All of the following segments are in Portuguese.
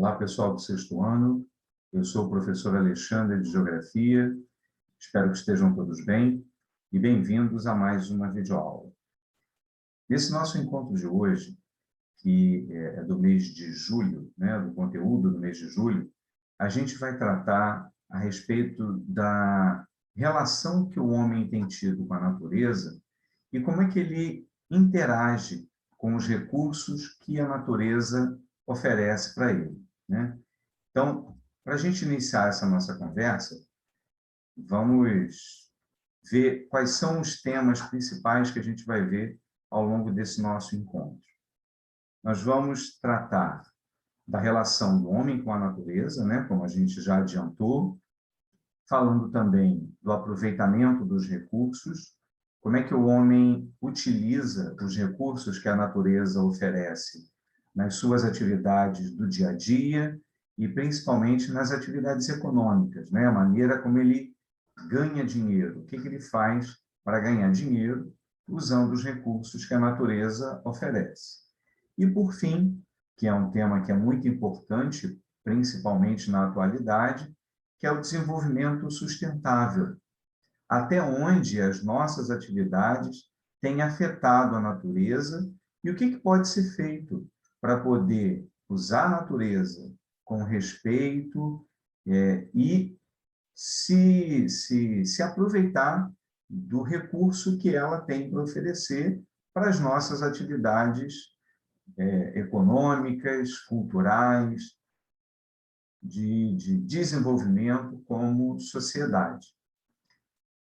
Olá, pessoal do sexto ano. Eu sou o professor Alexandre de Geografia. Espero que estejam todos bem e bem-vindos a mais uma videoaula. Nesse nosso encontro de hoje, que é do mês de julho, né, do conteúdo do mês de julho, a gente vai tratar a respeito da relação que o homem tem tido com a natureza e como é que ele interage com os recursos que a natureza oferece para ele, né? Então, para a gente iniciar essa nossa conversa, vamos ver quais são os temas principais que a gente vai ver ao longo desse nosso encontro. Nós vamos tratar da relação do homem com a natureza, né, como a gente já adiantou, falando também do aproveitamento dos recursos, como é que o homem utiliza os recursos que a natureza oferece nas suas atividades do dia a dia e principalmente nas atividades econômicas, né? A maneira como ele ganha dinheiro, o que ele faz para ganhar dinheiro usando os recursos que a natureza oferece. E, por fim, que é um tema que é muito importante, principalmente na atualidade, que é o desenvolvimento sustentável. Até onde as nossas atividades têm afetado a natureza e o que pode ser feito para poder usar a natureza com respeito e se aproveitar do recurso que ela tem para oferecer para as nossas atividades econômicas, culturais, de desenvolvimento como sociedade.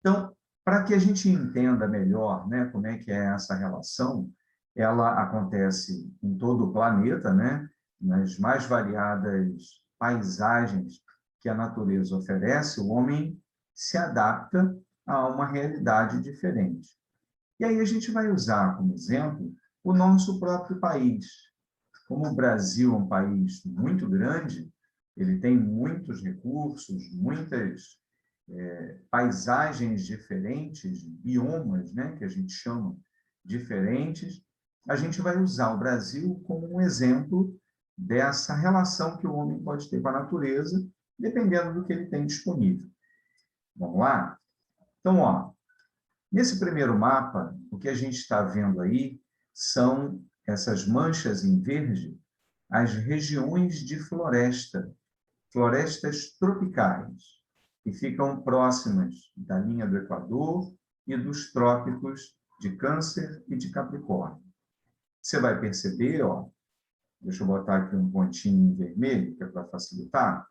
Então, para que a gente entenda melhor, né, como é que é essa relação, ela acontece em todo o planeta, né, nas mais variadas paisagens que a natureza oferece, o homem se adapta a uma realidade diferente. E aí a gente vai usar como exemplo o nosso próprio país. Como o Brasil é um país muito grande, ele tem muitos recursos, muitas paisagens diferentes, biomas, né, que a gente chama diferentes, a gente vai usar o Brasil como um exemplo dessa relação que o homem pode ter com a natureza, dependendo do que ele tem disponível. Vamos lá? Então, ó, nesse primeiro mapa, o que a gente está vendo aí são essas manchas em verde, as regiões de floresta, florestas tropicais, que ficam próximas da linha do Equador e dos trópicos de Câncer e de Capricórnio. Você vai perceber, ó, deixa eu botar aqui um pontinho em vermelho, que é para facilitar,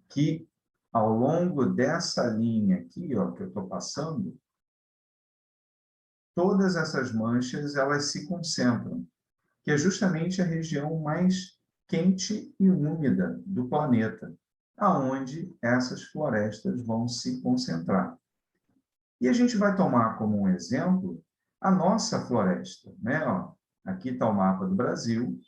que ao longo dessa linha aqui, ó, que eu estou passando, todas essas manchas elas se concentram, que é justamente a região mais quente e úmida do planeta, aonde essas florestas vão se concentrar. E a gente vai tomar como um exemplo a nossa floresta, né? Ó, aqui está o mapa do Brasil,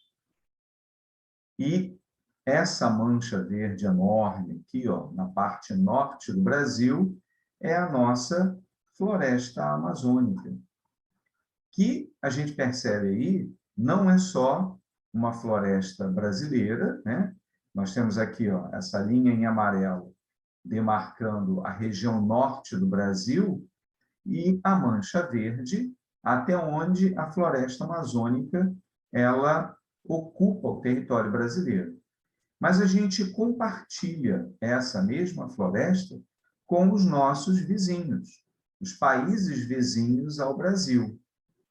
e essa mancha verde enorme aqui, ó, na parte norte do Brasil, é a nossa floresta amazônica, que a gente percebe aí, não é só uma floresta brasileira, né? Nós temos aqui, ó, essa linha em amarelo demarcando a região norte do Brasil e a mancha verde até onde a floresta amazônica ela ocupa o território brasileiro. Mas a gente compartilha essa mesma floresta com os nossos vizinhos, os países vizinhos ao Brasil.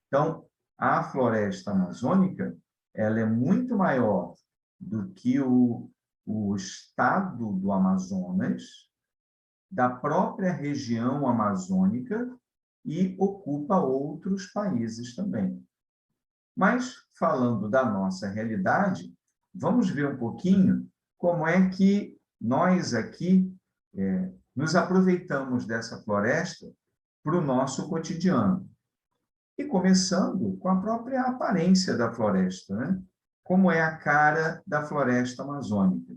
Então, a floresta amazônica ela é muito maior do que o estado do Amazonas, da própria região amazônica e ocupa outros países também. Mas, falando da nossa realidade, vamos ver um pouquinho como é que nós aqui nos aproveitamos dessa floresta para o nosso cotidiano. E começando com a própria aparência da floresta, né? Como é a cara da floresta amazônica.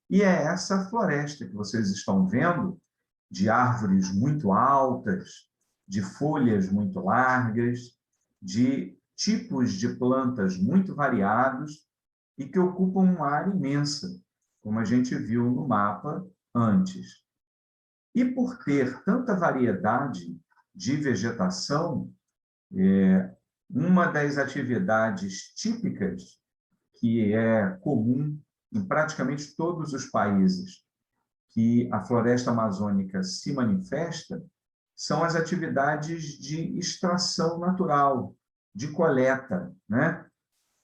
E é essa floresta que vocês estão vendo, de árvores muito altas, de folhas muito largas, de tipos de plantas muito variados, e que ocupam uma área imensa, como a gente viu no mapa antes. E por ter tanta variedade de vegetação, uma das atividades típicas que é comum em praticamente todos os países que a floresta amazônica se manifesta são as atividades de extração natural, de coleta, né?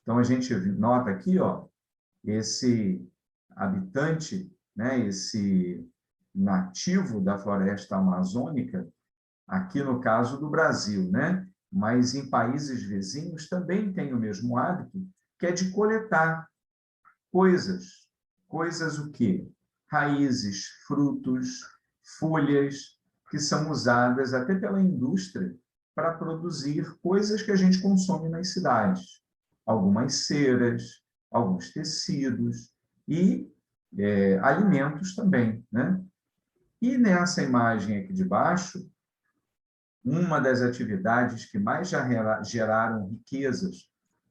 Então, a gente nota aqui, ó, esse habitante, né, esse nativo da floresta amazônica, aqui no caso do Brasil, né? Mas em países vizinhos também tem o mesmo hábito, que é de coletar coisas. Coisas o quê? Raízes, frutos, folhas, que são usadas até pela indústria para produzir coisas que a gente consome nas cidades. Algumas ceras, alguns tecidos e alimentos também, né? E nessa imagem aqui de baixo, uma das atividades que mais já geraram riquezas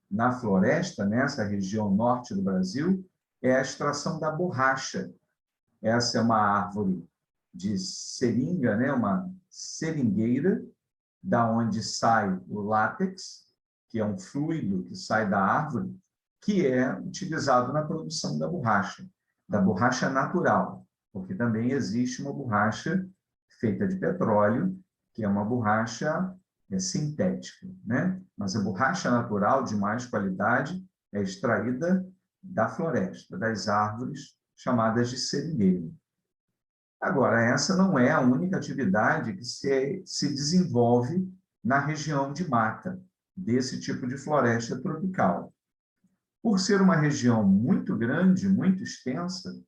na floresta, nessa região norte do Brasil, é a extração da borracha. Essa é uma árvore de seringa, né? Uma seringueira, da onde sai o látex, que é um fluido que sai da árvore, que é utilizado na produção da borracha natural, porque também existe uma borracha feita de petróleo, que é uma borracha sintética, né? Mas a borracha natural de mais qualidade é extraída da floresta, das árvores chamadas de seringueira. Agora, essa não é a única atividade que se desenvolve na região de mata, desse tipo de floresta tropical. Por ser uma região muito grande, muito extensa,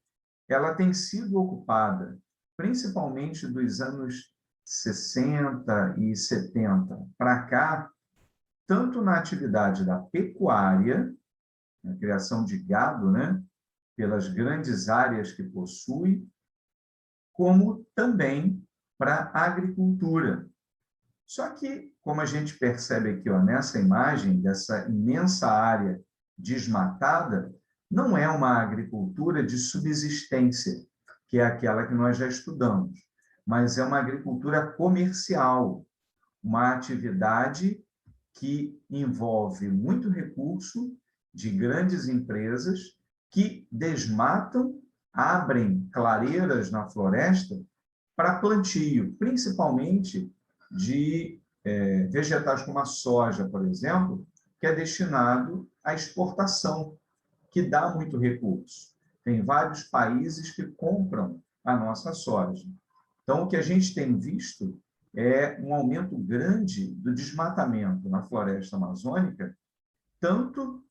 ela tem sido ocupada, principalmente dos anos 60 e 70 para cá, tanto na atividade da pecuária, na criação de gado, né, pelas grandes áreas que possui, como também para a agricultura. Só que, como a gente percebe aqui, ó, nessa imagem, dessa imensa área desmatada, não é uma agricultura de subsistência, que é aquela que nós já estudamos, mas é uma agricultura comercial, uma atividade que envolve muito recurso de grandes empresas que desmatam, abrem clareiras na floresta para plantio, principalmente de vegetais como a soja, por exemplo, que é destinado à exportação, que dá muito recurso. Tem vários países que compram a nossa soja. Então, o que a gente tem visto é um aumento grande do desmatamento na floresta amazônica, tanto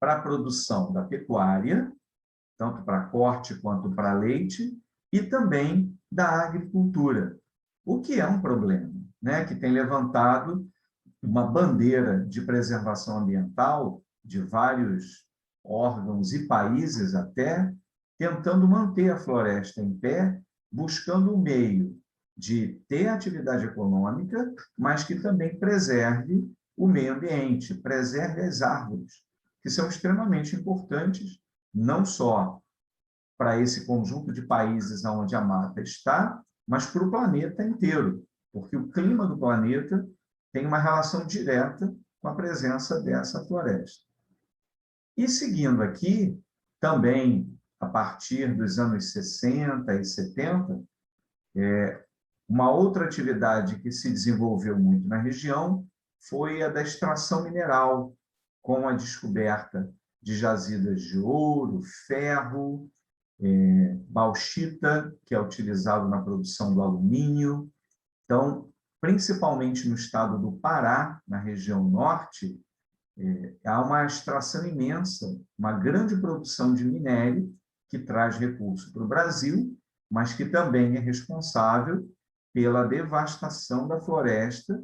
para a produção da pecuária, tanto para corte quanto para leite, e também da agricultura, o que é um problema, né? Que tem levantado uma bandeira de preservação ambiental de vários órgãos e países até, tentando manter a floresta em pé, buscando um meio de ter atividade econômica, mas que também preserve o meio ambiente, preserve as árvores, que são extremamente importantes, não só para esse conjunto de países onde a mata está, mas para o planeta inteiro, porque o clima do planeta tem uma relação direta com a presença dessa floresta. E seguindo aqui, também a partir dos anos 60 e 70, uma outra atividade que se desenvolveu muito na região foi a da extração mineral, com a descoberta de jazidas de ouro, ferro, bauxita, que é utilizado na produção do alumínio. Então, principalmente no estado do Pará, na região norte, há uma extração imensa, uma grande produção de minério que traz recurso para o Brasil, mas que também é responsável pela devastação da floresta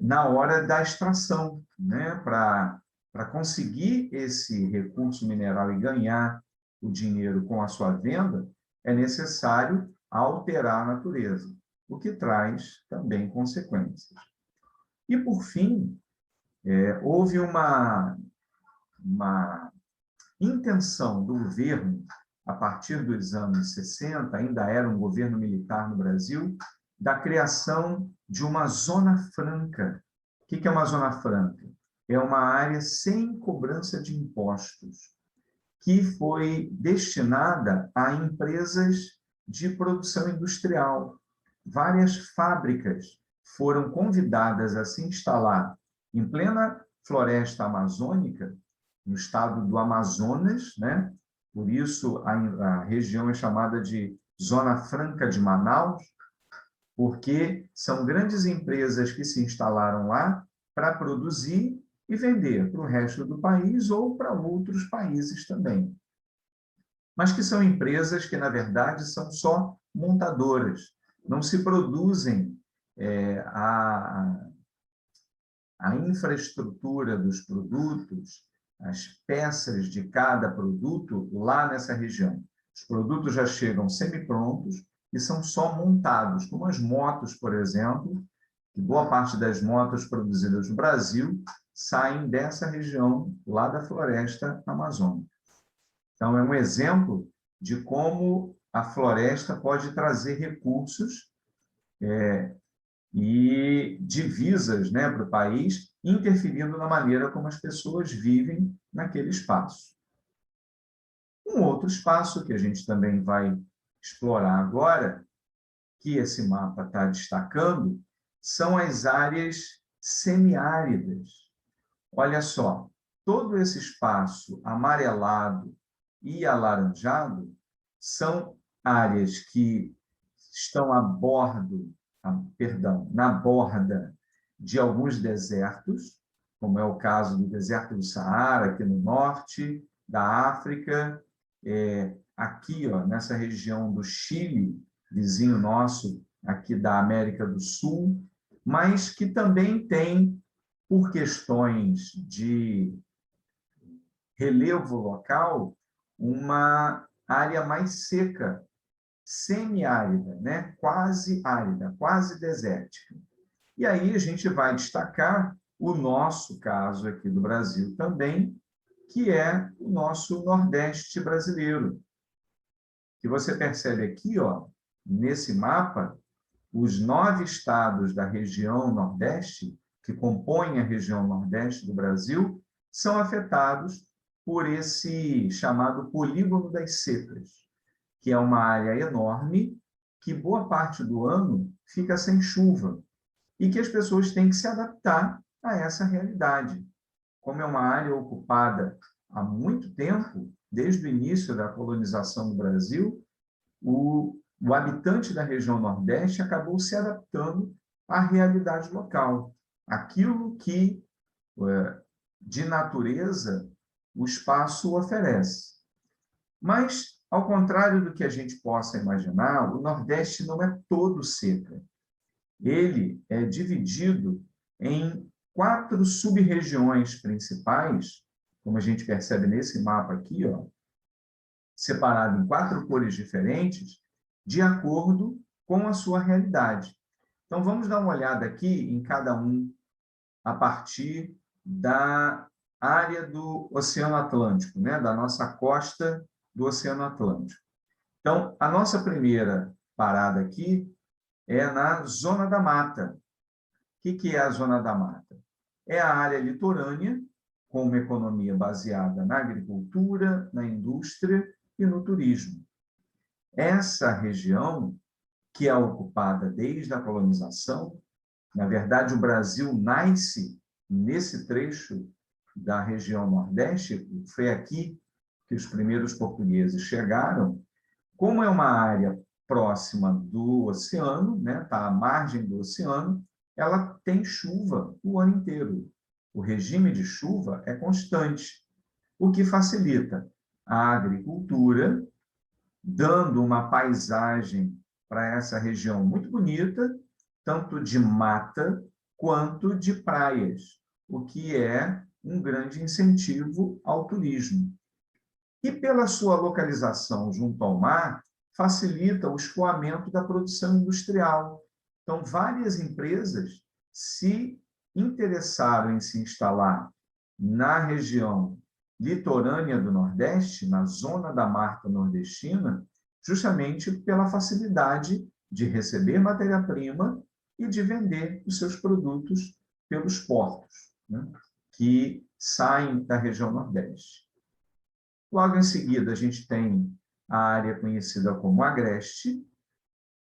na hora da extração, né? Para conseguir esse recurso mineral e ganhar o dinheiro com a sua venda, é necessário alterar a natureza, o que traz também consequências. E, por fim, houve uma uma intenção do governo, a partir dos anos 60, ainda era um governo militar no Brasil, da criação de uma zona franca. O que é uma zona franca? É uma área sem cobrança de impostos, que foi destinada a empresas de produção industrial. Várias fábricas foram convidadas a se instalar em plena floresta amazônica, no estado do Amazonas, né? Por isso a região é chamada de Zona Franca de Manaus, porque são grandes empresas que se instalaram lá para produzir e vender para o resto do país ou para outros países também. Mas que são empresas que, na verdade, são só montadoras. Não se produzem a infraestrutura dos produtos, as peças de cada produto lá nessa região. Os produtos já chegam semi-prontos e são só montados, como as motos, por exemplo, que boa parte das motos produzidas no Brasil saem dessa região, lá da floresta amazônica. Então, é um exemplo de como a floresta pode trazer recursos e divisas, né, para o país, interferindo na maneira como as pessoas vivem naquele espaço. Um outro espaço que a gente também vai explorar agora, que esse mapa está destacando, são as áreas semiáridas. Olha só, todo esse espaço amarelado e alaranjado são áreas que estão na borda de alguns desertos, como é o caso do deserto do Saara, aqui no norte da África, aqui, ó, nessa região do Chile, vizinho nosso aqui da América do Sul, mas que também tem, por questões de relevo local, uma área mais seca, semiárida, né? Quase árida, quase desértica. E aí a gente vai destacar o nosso caso aqui do Brasil também, que é o nosso Nordeste brasileiro. Que você percebe aqui, ó, nesse mapa, os 9 estados da região Nordeste, que compõem a região Nordeste do Brasil, são afetados por esse chamado polígono das secas, que é uma área enorme que boa parte do ano fica sem chuva e que as pessoas têm que se adaptar a essa realidade. Como é uma área ocupada há muito tempo, desde o início da colonização do Brasil, o habitante da região Nordeste acabou se adaptando à realidade local. Aquilo que, de natureza, o espaço oferece. Mas, ao contrário do que a gente possa imaginar, o Nordeste não é todo seca. Ele é dividido em 4 sub-regiões principais, como a gente percebe nesse mapa aqui, ó, separado em 4 cores diferentes, de acordo com a sua realidade. Então, vamos dar uma olhada aqui em cada um a partir da área do Oceano Atlântico, né? Da nossa costa do Oceano Atlântico. Então, a nossa primeira parada aqui é na Zona da Mata. O que é a Zona da Mata? É a área litorânea, com uma economia baseada na agricultura, na indústria e no turismo. Essa região, que é ocupada desde a colonização, na verdade, o Brasil nasce nesse trecho da região Nordeste, foi aqui que os primeiros portugueses chegaram. Como é uma área próxima do oceano, né, tá à margem do oceano, ela tem chuva o ano inteiro. O regime de chuva é constante, o que facilita a agricultura, dando uma paisagem para essa região muito bonita, tanto de mata quanto de praias, o que é um grande incentivo ao turismo. E pela sua localização junto ao mar, facilita o escoamento da produção industrial. Então, várias empresas se interessaram em se instalar na região litorânea do Nordeste, na zona da Mata Nordestina, justamente pela facilidade de receber matéria-prima e de vender os seus produtos pelos portos, né, que saem da região Nordeste. Logo em seguida, a gente tem a área conhecida como Agreste,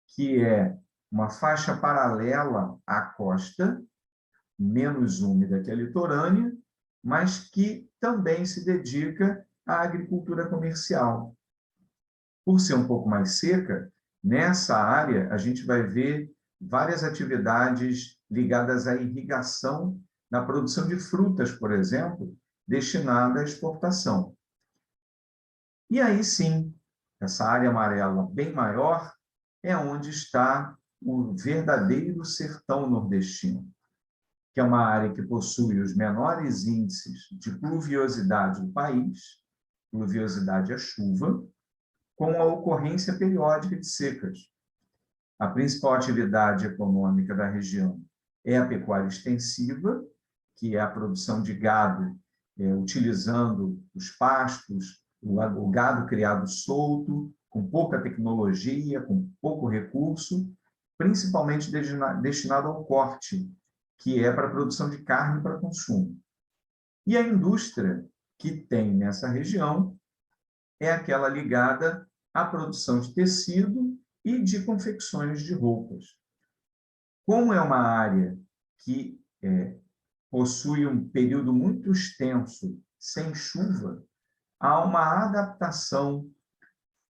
que é uma faixa paralela à costa, menos úmida que a litorânea, mas que também se dedica à agricultura comercial. Por ser um pouco mais seca, nessa área a gente vai ver várias atividades ligadas à irrigação na produção de frutas, por exemplo, destinada à exportação. E aí sim, essa área amarela bem maior é onde está o verdadeiro sertão nordestino, que é uma área que possui os menores índices de pluviosidade do país, pluviosidade é chuva, com a ocorrência periódica de secas. A principal atividade econômica da região é a pecuária extensiva, que é a produção de gado, utilizando os pastos, o gado criado solto, com pouca tecnologia, com pouco recurso, principalmente destinado ao corte, que é para a produção de carne para consumo. E a indústria que tem nessa região é aquela ligada à produção de tecido e de confecções de roupas. Como é uma área que possui um período muito extenso sem chuva, há uma adaptação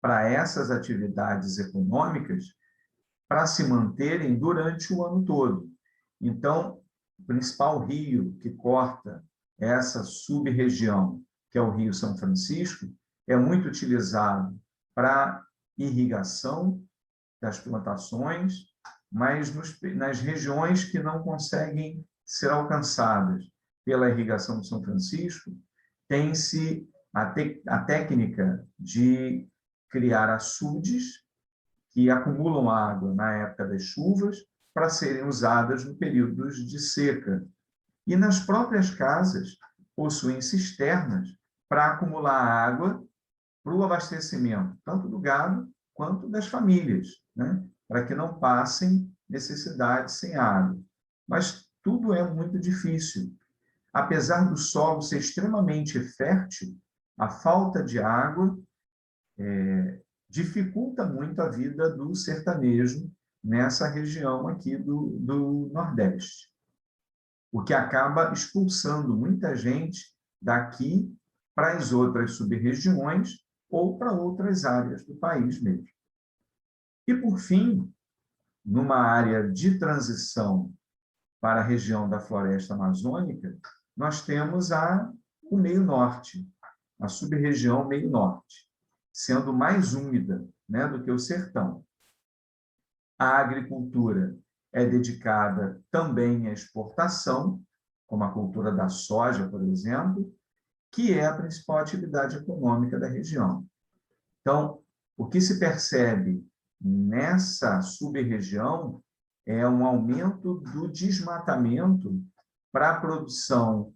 para essas atividades econômicas para se manterem durante o ano todo. Então, o principal rio que corta essa sub-região, que é o Rio São Francisco, é muito utilizado para irrigação das plantações, mas nas regiões que não conseguem ser alcançadas pela irrigação do São Francisco, tem-se a técnica de criar açudes que acumulam água na época das chuvas para serem usadas no período de seca. E nas próprias casas possuem cisternas para acumular água para o abastecimento, tanto do gado quanto das famílias, né? Para que não passem necessidade sem água. Mas tudo é muito difícil. Apesar do solo ser extremamente fértil, a falta de água dificulta muito a vida do sertanejo nessa região aqui do Nordeste, o que acaba expulsando muita gente daqui para as outras sub-regiões ou para outras áreas do país mesmo. E, por fim, numa área de transição para a região da floresta amazônica, nós temos o meio norte, a sub-região meio norte, sendo mais úmida, né, do que o sertão. A agricultura é dedicada também à exportação, como a cultura da soja, por exemplo, que é a principal atividade econômica da região. Então, o que se percebe nessa sub-região é um aumento do desmatamento para a produção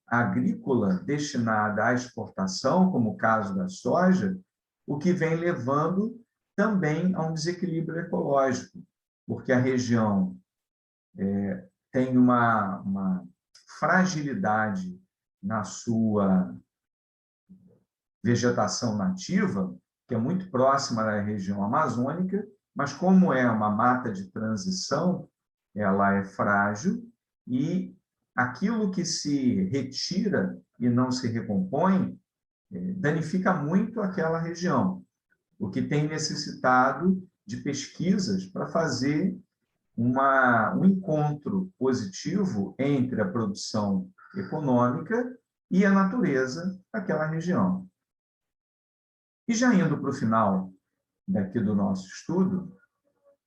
agrícola destinada à exportação, como o caso da soja, o que vem levando também a um desequilíbrio ecológico, porque a região tem uma fragilidade na sua vegetação nativa, que é muito próxima da região amazônica, mas como é uma mata de transição, ela é frágil e aquilo que se retira e não se recompõe danifica muito aquela região, o que tem necessitado de pesquisas para fazer um encontro positivo entre a produção econômica e a natureza daquela região. E já indo para o final daqui do nosso estudo,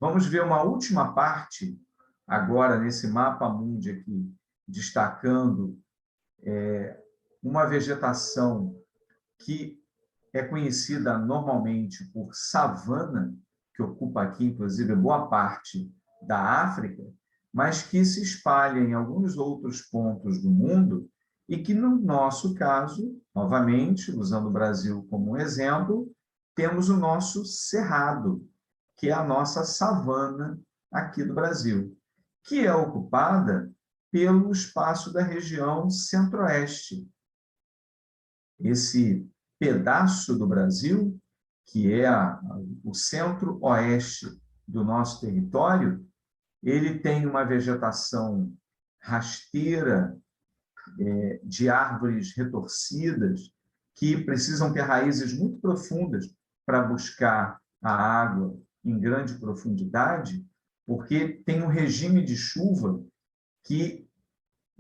vamos ver uma última parte, agora nesse mapa mundi aqui, destacando uma vegetação que é conhecida normalmente por savana, que ocupa aqui, inclusive, boa parte da África, mas que se espalha em alguns outros pontos do mundo e que, no nosso caso, novamente, usando o Brasil como um exemplo, temos o nosso cerrado, que é a nossa savana aqui do Brasil, que é ocupada pelo espaço da região centro-oeste. Esse pedaço do Brasil, que é o centro-oeste do nosso território, ele tem uma vegetação rasteira, de árvores retorcidas, que precisam ter raízes muito profundas para buscar a água em grande profundidade, porque tem um regime de chuva que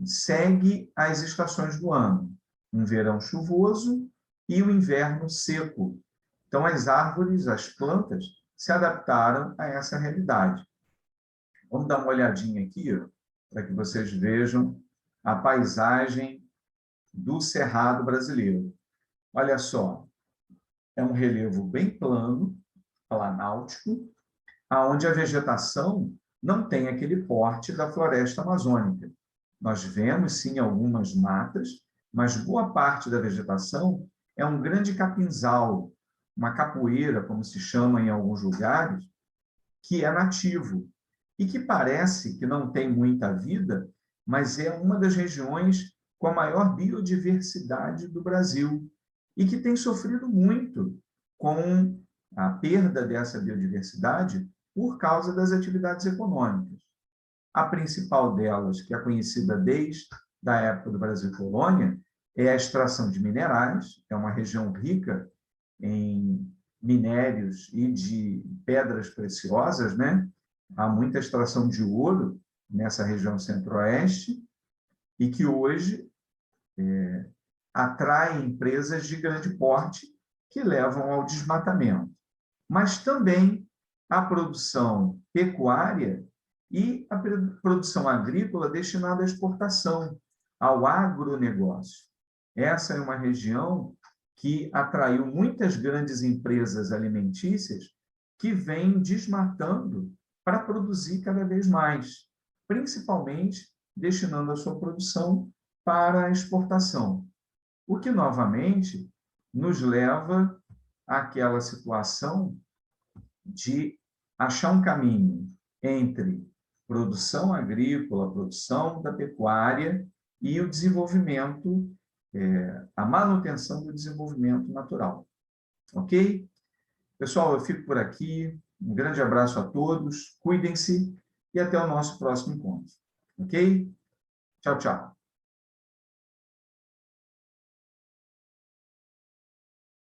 segue as estações do ano, um verão chuvoso e um inverno seco. Então, as árvores, as plantas, se adaptaram a essa realidade. Vamos dar uma olhadinha aqui, para que vocês vejam a paisagem do Cerrado brasileiro. Olha só, é um relevo bem plano, planáutico, onde a vegetação não tem aquele porte da floresta amazônica. Nós vemos, sim, algumas matas, mas boa parte da vegetação é um grande capinzal, uma capoeira, como se chama em alguns lugares, que é nativo e que parece que não tem muita vida, mas é uma das regiões com a maior biodiversidade do Brasil e que tem sofrido muito com a perda dessa biodiversidade por causa das atividades econômicas. A principal delas, que é conhecida desde a época do Brasil Colônia, é a extração de minerais, é uma região rica em minérios e de pedras preciosas, né? Há muita extração de ouro nessa região centro-oeste e que hoje atrai empresas de grande porte que levam ao desmatamento. Mas também a produção pecuária e a produção agrícola destinada à exportação, ao agronegócio. Essa é uma região que atraiu muitas grandes empresas alimentícias que vêm desmatando para produzir cada vez mais, principalmente destinando a sua produção para a exportação. O que, novamente, nos leva àquela situação de achar um caminho entre produção agrícola, produção da pecuária e o desenvolvimento, a manutenção do desenvolvimento natural. Ok? Pessoal, eu fico por aqui. Um grande abraço a todos, cuidem-se e até o nosso próximo encontro. Ok? Tchau, tchau.